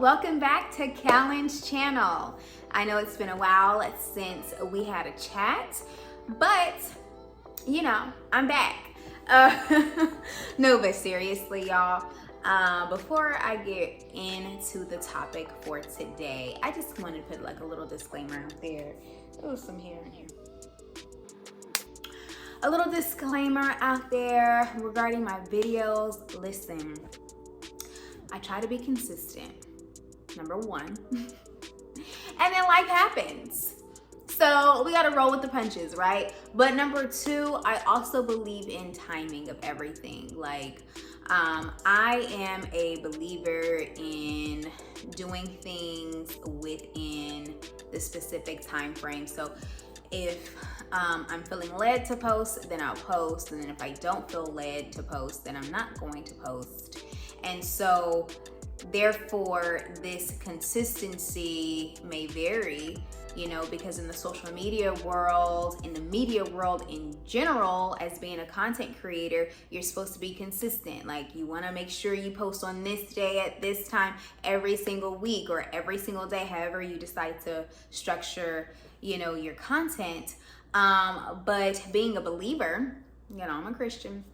welcome back to Callan's channel. I know it's been a while since we had a chat, but you know, I'm back. No, but seriously, y'all, before I get into the topic for today, I just wanted to put like a little disclaimer out there. Oh, some hair in here. A little disclaimer out there regarding my videos. Listen, I try to be consistent, number one, and then life happens. So we gotta roll with the punches, right? But number two, I also believe in timing of everything. Like, I am a believer in doing things within the specific time frame. So if I'm feeling led to post, then I'll post. And then if I don't feel led to post, then I'm not going to post. And so therefore, this consistency may vary, you know, because in the social media world, in the media world in general, as being a content creator, you're supposed to be consistent. Like, you want to make sure you post on this day at this time every single week or every single day, however you decide to structure, you know, your content. But being a believer, you know, I'm a Christian.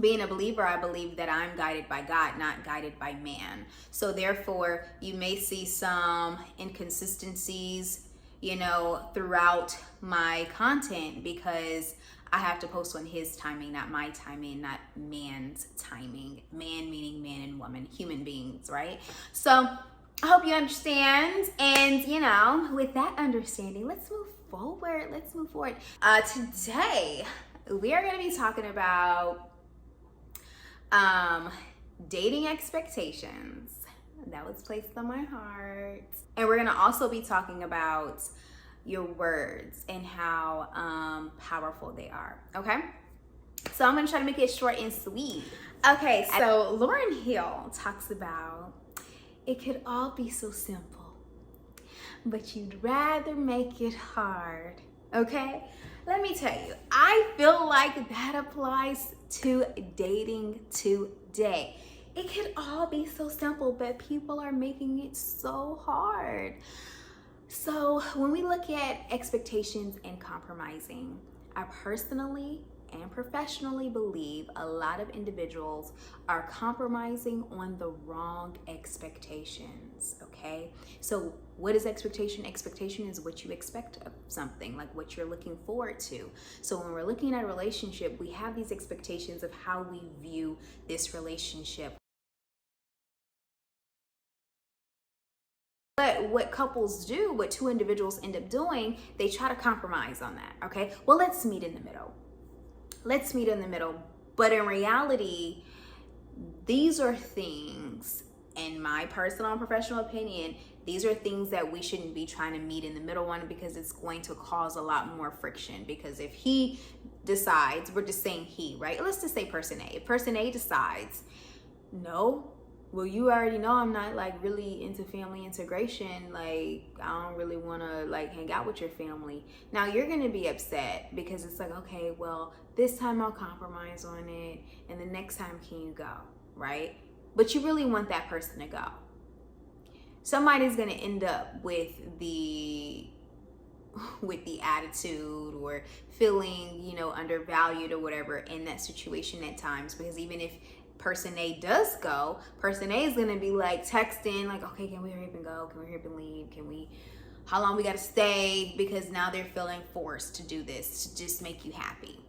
Being a believer, I believe that I'm guided by God, not guided by man. So therefore, you may see some inconsistencies, you know, throughout my content because I have to post on his timing, not my timing, not man's timing. Man meaning man and woman, human beings, right? So I hope you understand. And, you know, with that understanding, let's move forward. Today, we are going to be talking about dating expectations. That was placed on my heart. And we're going to also be talking about your words and how powerful they are. Okay? So I'm going to try to make it short and sweet. Okay, so Lauryn Hill talks about it could all be so simple, but you'd rather make it hard. Okay? Let me tell you, I feel like that applies to dating today. It could all be so simple, but people are making it so hard. So when we look at expectations and compromising, I personally and professionally believe a lot of individuals are compromising on the wrong expectations, okay? So what is expectation? Expectation is what you expect of something, like what you're looking forward to. So when we're looking at a relationship, we have these expectations of how we view this relationship. But what couples do, what two individuals end up doing, they try to compromise on that, okay? Well, let's meet in the middle. But in reality, these are things, in my personal and professional opinion, these are things that we shouldn't be trying to meet in the middle on, because it's going to cause a lot more friction. Because if he decides, we're just saying he, right? Let's just say person A. If person A decides, no, well, you already know I'm not like really into family integration. Like, I don't really want to like hang out with your family. Now you're going to be upset because it's like, okay, well, this time I'll compromise on it. And the next time, can you go? Right? But you really want that person to go. Somebody's going to end up with the attitude or feeling, you know, undervalued or whatever in that situation at times. Because even if person A does go, person A is going to be like texting like, okay, can we hurry up and go? Can we hurry up and leave? How long we got to stay? Because now they're feeling forced to do this to just make you happy.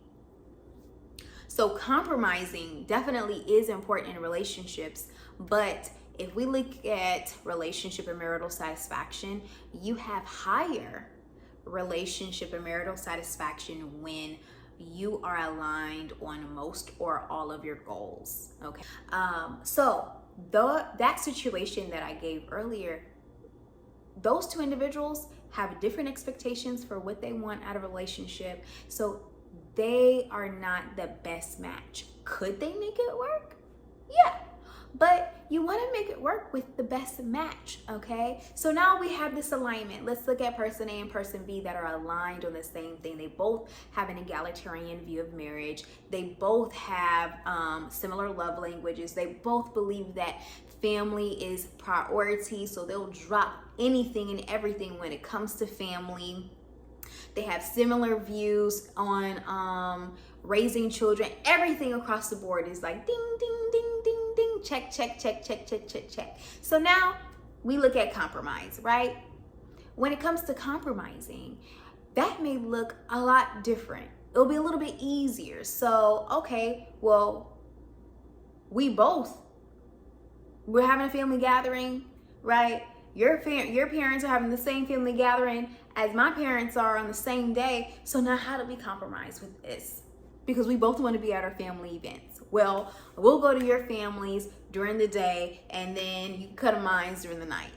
So compromising definitely is important in relationships, but if we look at relationship and marital satisfaction, you have higher relationship and marital satisfaction when you are aligned on most or all of your goals, okay? So that situation that I gave earlier, those two individuals have different expectations for what they want out of a relationship. So they are not the best match. Could they make it work? Yeah. but you want to make it work with the best match, okay? So now we have this alignment. Let's look at person A and person B that are aligned on the same thing. They both have an egalitarian view of marriage. They both have similar love languages. They both believe that family is priority, so they'll drop anything and everything when it comes to family. They have similar views on raising children. Everything across the board is like ding, ding, ding, ding, ding. Check, check, check, check, check, check, check. So now we look at compromise, right? When it comes to compromising, that may look a lot different. It'll be a little bit easier. So, okay, well, we're having a family gathering, right? Your parents are having the same family gathering as my parents are on the same day. So now how do we compromise with this? Because we both want to be at our family events. Well, we'll go to your families during the day and then you cut a mine during the night,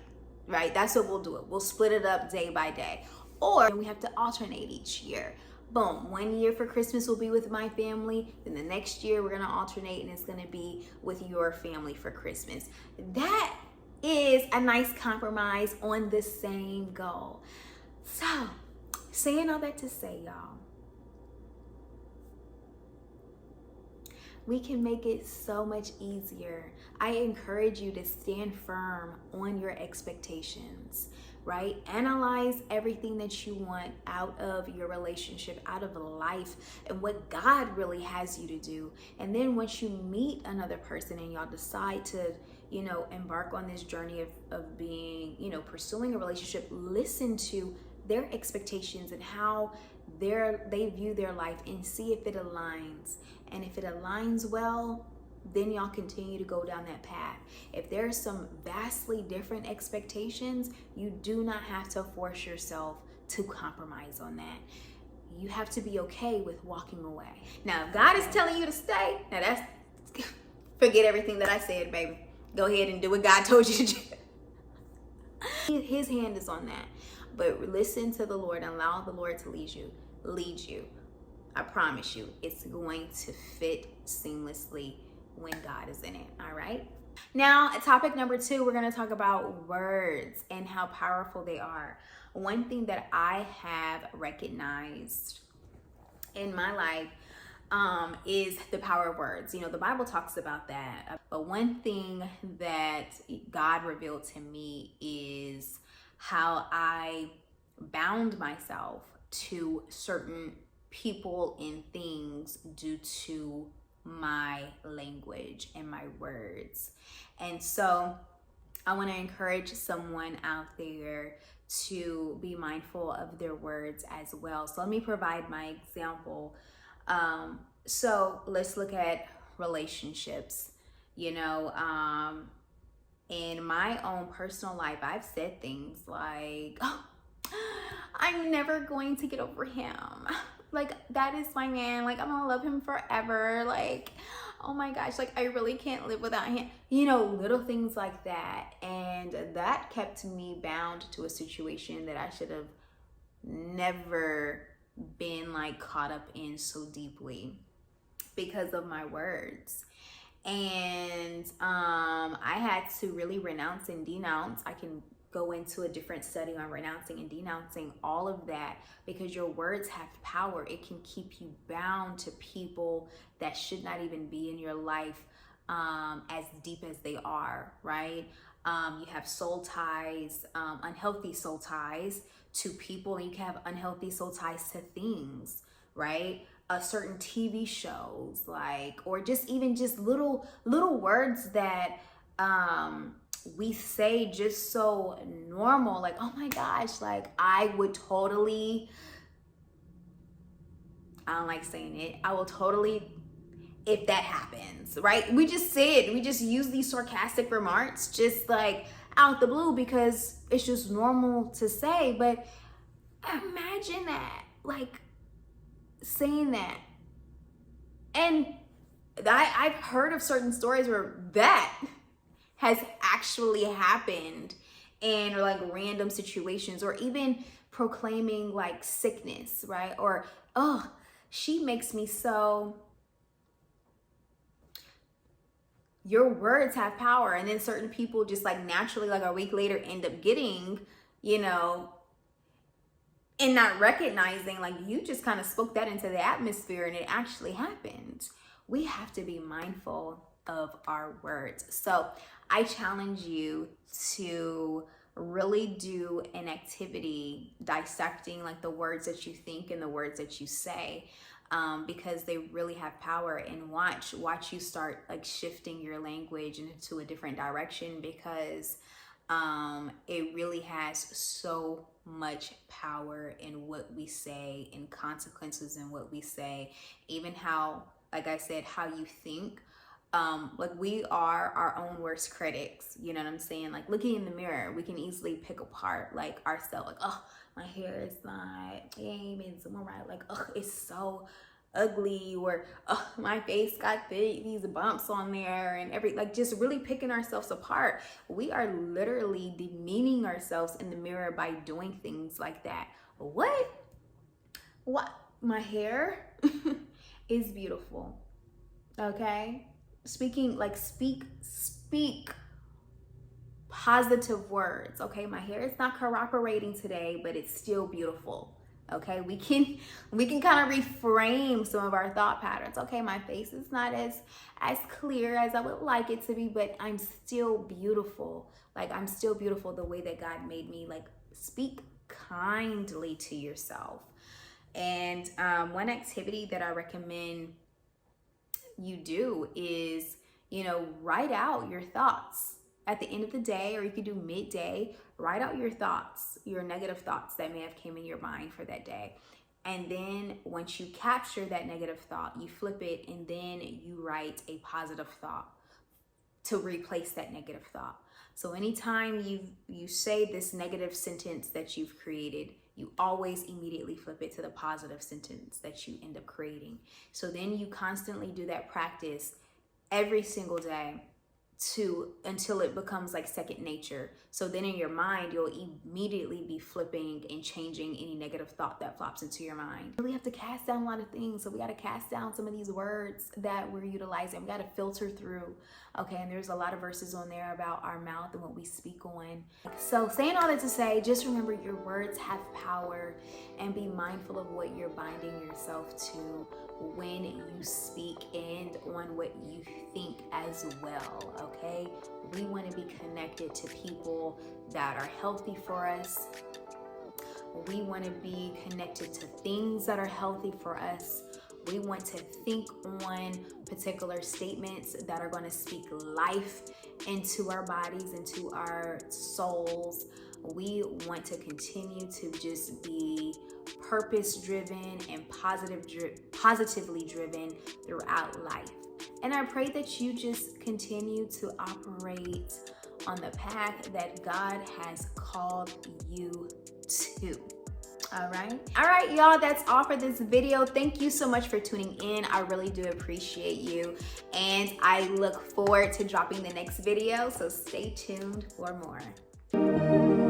right? That's what we'll do it. We'll split it up day by day. Or we have to alternate each year. Boom, 1 year for Christmas will be with my family. Then the next year we're gonna alternate and it's gonna be with your family for Christmas. That is a nice compromise on the same goal. So, saying all that to say, y'all, we can make it so much easier. I encourage you to stand firm on your expectations, right? Analyze everything that you want out of your relationship, out of life, and what God really has you to do. And then once you meet another person and y'all decide to, embark on this journey of being, pursuing a relationship, listen to their expectations and how they view their life and see if it aligns. And if it aligns well, then y'all continue to go down that path. If there's some vastly different expectations, you do not have to force yourself to compromise on that. You have to be okay with walking away. Now, if God is telling you to stay, now that's, forget everything that I said, baby. Go ahead and do what God told you to do. His hand is on that. But listen to the Lord and allow the Lord to lead you. I promise you, it's going to fit seamlessly when God is in it, all right? Now, topic number 2, we're gonna talk about words and how powerful they are. One thing that I have recognized in my life is the power of words. The Bible talks about that. But one thing that God revealed to me is how I bound myself to certain people and things due to my language and my words. And so I want to encourage someone out there to be mindful of their words as well. So let me provide my example. So let's look at relationships. In my own personal life, I've said things like, oh, I'm never going to get over him. Like, that is my man. Like, I'm gonna love him forever. Like, oh my gosh, like, I really can't live without him. Little things like that. And that kept me bound to a situation that I should have never been like caught up in so deeply because of my words. And I had to really renounce and denounce. I can go into a different study on renouncing and denouncing all of that, because your words have power. It can keep you bound to people that should not even be in your life as deep as they are, right? You have soul ties, unhealthy soul ties to people, and you can have unhealthy soul ties to things, right? Certain TV shows, like, or just even just little words that we say just so normal, like, oh my gosh, like, I don't like saying it, I will totally, if that happens, right? We just use these sarcastic remarks just like out the blue because it's just normal to say. But imagine that, like, saying that. And I've heard of certain stories where that has actually happened in like random situations, or even proclaiming like sickness, right? Or, oh, she makes me so, your words have power. And then certain people just like naturally, like a week later, end up getting, you know, and not recognizing, like, you just kind of spoke that into the atmosphere and it actually happened. We have to be mindful of our words. So I challenge you to really do an activity dissecting like the words that you think and the words that you say, because they really have power. And watch you start like shifting your language into a different direction, because it really has so much power in what we say and consequences in what we say. Even how, like I said, how you think. Like, we are our own worst critics, you know what I'm saying? Like, looking in the mirror, we can easily pick apart like ourselves, like, oh, my hair is not, it ain't even somewhere right, like, oh, it's so ugly, or oh, my face got these bumps on there, and like, just really picking ourselves apart. We are literally demeaning ourselves in the mirror by doing things like that. What my hair is beautiful, okay? Speak positive words, okay? My hair is not cooperating today, but it's still beautiful, okay? We can kind of reframe some of our thought patterns. Okay, my face is not as clear as I would like it to be, but I'm still beautiful. Like, I'm still beautiful the way that God made me. Like, speak kindly to yourself. And one activity that I recommend you do is, you know, write out your thoughts at the end of the day, or you could do midday. Write out your thoughts, your negative thoughts that may have came in your mind for that day. And then once you capture that negative thought, you flip it, and then you write a positive thought to replace that negative thought. So anytime you say this negative sentence that you've created, you always immediately flip it to the positive sentence that you end up creating. So then you constantly do that practice every single day until it becomes like second nature. So then in your mind, you'll immediately be flipping and changing any negative thought that flops into your mind. We have to cast down a lot of things. So we got to cast down some of these words that we're utilizing. We got to filter through. Okay, and there's a lot of verses on there about our mouth and what we speak on. So saying all that to say, just remember your words have power, and be mindful of what you're binding yourself to when you speak, and on what you think as well, okay? We want to be connected to people that are healthy for us. We want to be connected to things that are healthy for us. We want to think on particular statements that are going to speak life into our bodies, into our souls. We want to continue to just be purpose-driven and positively driven throughout life. And I pray that you just continue to operate on the path that God has called you to. All right, y'all, that's all for this video. Thank you so much for tuning in. I really do appreciate you. And I look forward to dropping the next video. So stay tuned for more.